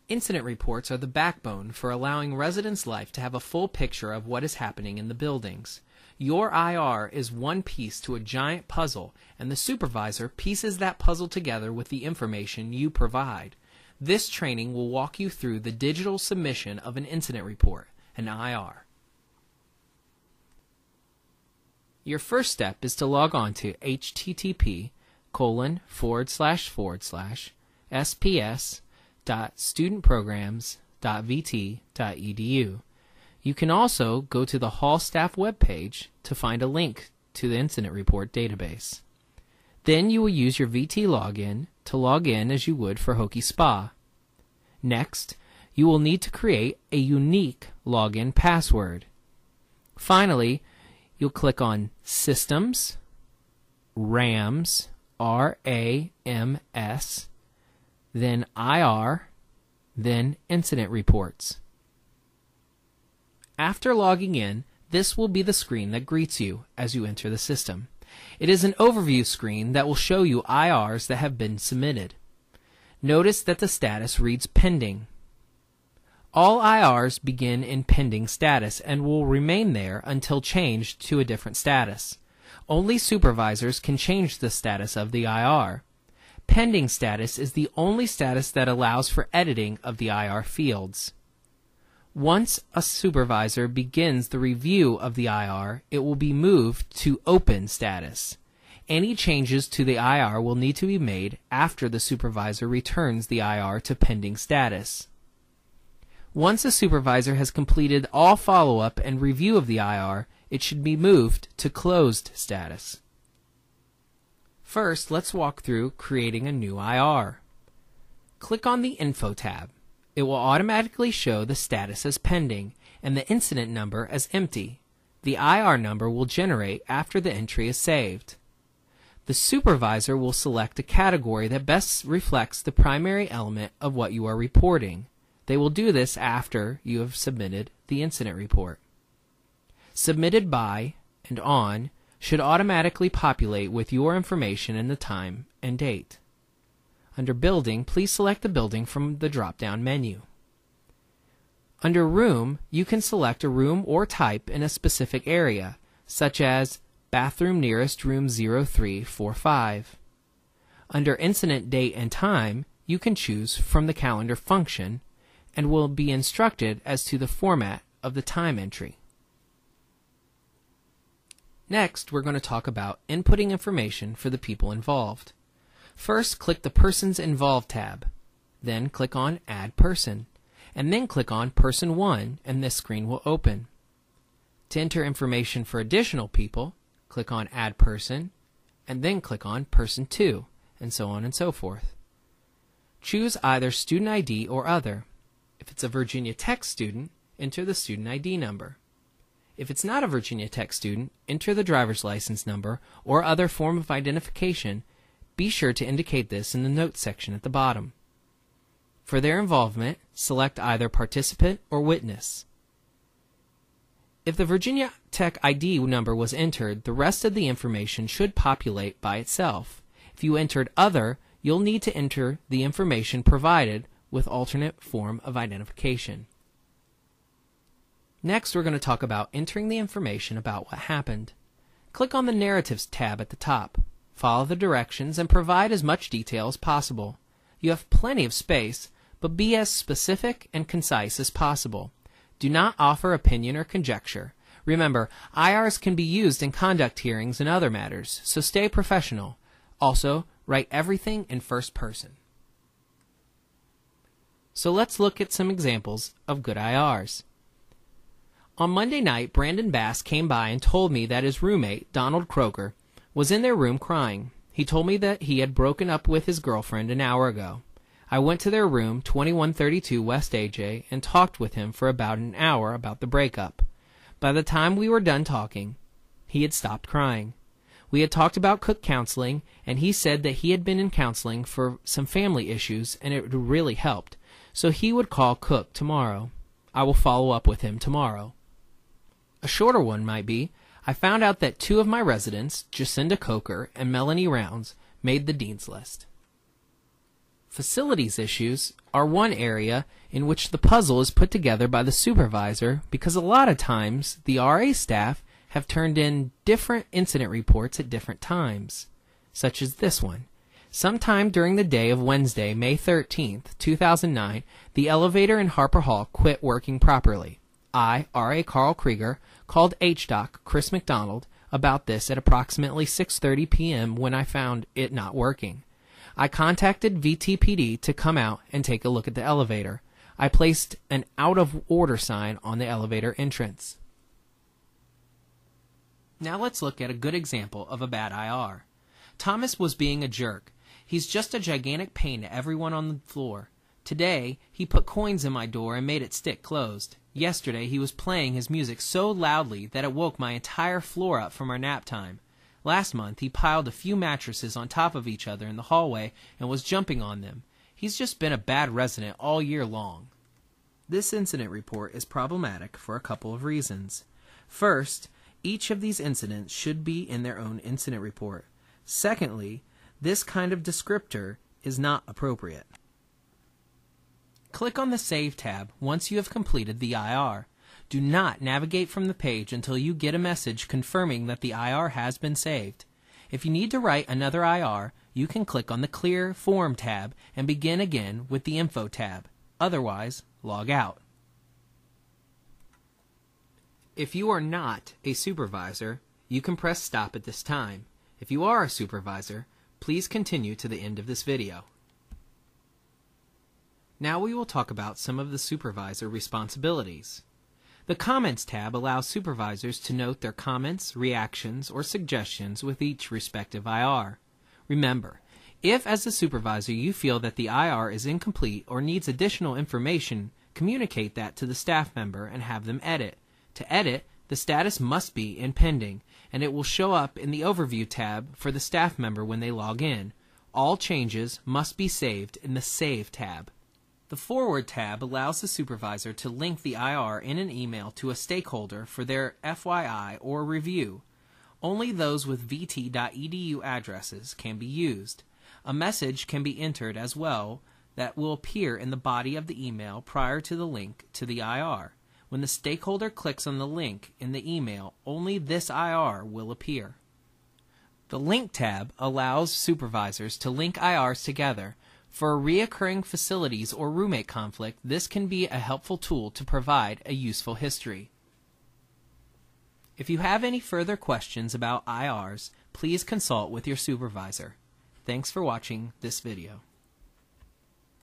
Incident reports are the backbone for allowing residents' life to have a full picture of what is happening in the buildings. Your IR is one piece to a giant puzzle, and the supervisor pieces that puzzle together with the information you provide. This training will walk you through the digital submission of an incident report, an IR. Your first step is to log on to http://sps.studentprograms.vt.edu. You can also go to the Hall staff webpage to find a link to the incident report database. Then you will use your VT login to log in as you would for Hokie Spa. Next, you will need to create a unique login password. Finally, you'll click on Systems, RAMS, R-A-M-S, then IR, then Incident Reports. After logging in, this will be the screen that greets you as you enter the system. It is an overview screen that will show you IRs that have been submitted. Notice that the status reads pending. All IRs begin in pending status and will remain there until changed to a different status. Only supervisors can change the status of the IR. Pending status is the only status that allows for editing of the IR fields. Once a supervisor begins the review of the IR, it will be moved to open status. Any changes to the IR will need to be made after the supervisor returns the IR to pending status. Once a supervisor has completed all follow-up and review of the IR, it should be moved to closed status. First, let's walk through creating a new IR. Click on the Info tab. It will automatically show the status as pending and the incident number as empty. The IR number will generate after the entry is saved. The supervisor will select a category that best reflects the primary element of what you are reporting. They will do this after you have submitted the incident report. Submitted by and on should automatically populate with your information and the time and date. Under Building, please select the building from the drop-down menu. Under Room, you can select a room or type in a specific area, such as Bathroom nearest room 0345. Under Incident Date and Time, you can choose from the calendar function and will be instructed as to the format of the time entry. Next, we're going to talk about inputting information for the people involved. First, click the Persons Involved tab. Then click on Add Person, and then click on Person 1, and this screen will open. To enter information for additional people, click on Add Person, and then click on Person 2, and so on and so forth. Choose either Student ID or Other. If it's a Virginia Tech student, enter the student ID number. If it's not a Virginia Tech student, enter the driver's license number or other form of identification. Be sure to indicate this in the notes section at the bottom. For their involvement, select either participant or witness. If the Virginia Tech ID number was entered, the rest of the information should populate by itself. If you entered Other, you'll need to enter the information provided with alternate form of identification. Next, we're going to talk about entering the information about what happened. Click on the Narratives tab at the top. Follow the directions and provide as much detail as possible. You have plenty of space, but be as specific and concise as possible. Do not offer opinion or conjecture. Remember, IRs can be used in conduct hearings and other matters, so stay professional. Also, write everything in first person. So let's look at some examples of good IRs. On Monday night, Brandon Bass came by and told me that his roommate, Donald Croker, was in their room crying. He told me that he had broken up with his girlfriend an hour ago. I went to their room, 2132 West AJ, and talked with him for about an hour about the breakup. By the time we were done talking, he had stopped crying. We had talked about Cook counseling, and he said that he had been in counseling for some family issues, and it really helped. So he would call Cook tomorrow. I will follow up with him tomorrow. A shorter one might be, I found out that 2 of my residents, Jacinda Coker and Melanie Rounds, made the Dean's List. Facilities issues are one area in which the puzzle is put together by the supervisor because a lot of times the RA staff have turned in different incident reports at different times, such as this one. Sometime during the day of Wednesday, May 13th, 2009, the elevator in Harper Hall quit working properly. I, RA Carl Krieger, called HDoc Chris McDonald about this at approximately 6:30 p.m. when I found it not working. I contacted VTPD to come out and take a look at the elevator. I placed an out of order sign on the elevator entrance. Now let's look at a good example of a bad IR. Thomas was being a jerk. He's just a gigantic pain to everyone on the floor. Today, he put coins in my door and made it stick closed. Yesterday, he was playing his music so loudly that it woke my entire floor up from our nap time. Last month, he piled a few mattresses on top of each other in the hallway and was jumping on them. He's just been a bad resident all year long. This incident report is problematic for a couple of reasons. First, each of these incidents should be in their own incident report. Secondly, this kind of descriptor is not appropriate. Click on the Save tab once you have completed the IR. Do not navigate from the page until you get a message confirming that the IR has been saved. If you need to write another IR, you can click on the Clear Form tab and begin again with the Info tab. Otherwise, log out. If you are not a supervisor, you can press stop at this time. If you are a supervisor, please continue to the end of this video. Now we will talk about some of the supervisor responsibilities. The Comments tab allows supervisors to note their comments, reactions, or suggestions with each respective IR. Remember, if as a supervisor you feel that the IR is incomplete or needs additional information, communicate that to the staff member and have them edit. To edit, the status must be in pending, and it will show up in the Overview tab for the staff member when they log in. All changes must be saved in the Save tab. The Forward tab allows the supervisor to link the IR in an email to a stakeholder for their FYI or review. Only those with vt.edu addresses can be used. A message can be entered as well that will appear in the body of the email prior to the link to the IR. When the stakeholder clicks on the link in the email, only this IR will appear. The Link tab allows supervisors to link IRs together. For reoccurring facilities or roommate conflict, this can be a helpful tool to provide a useful history. If you have any further questions about IRs, please consult with your supervisor. Thanks for watching this video.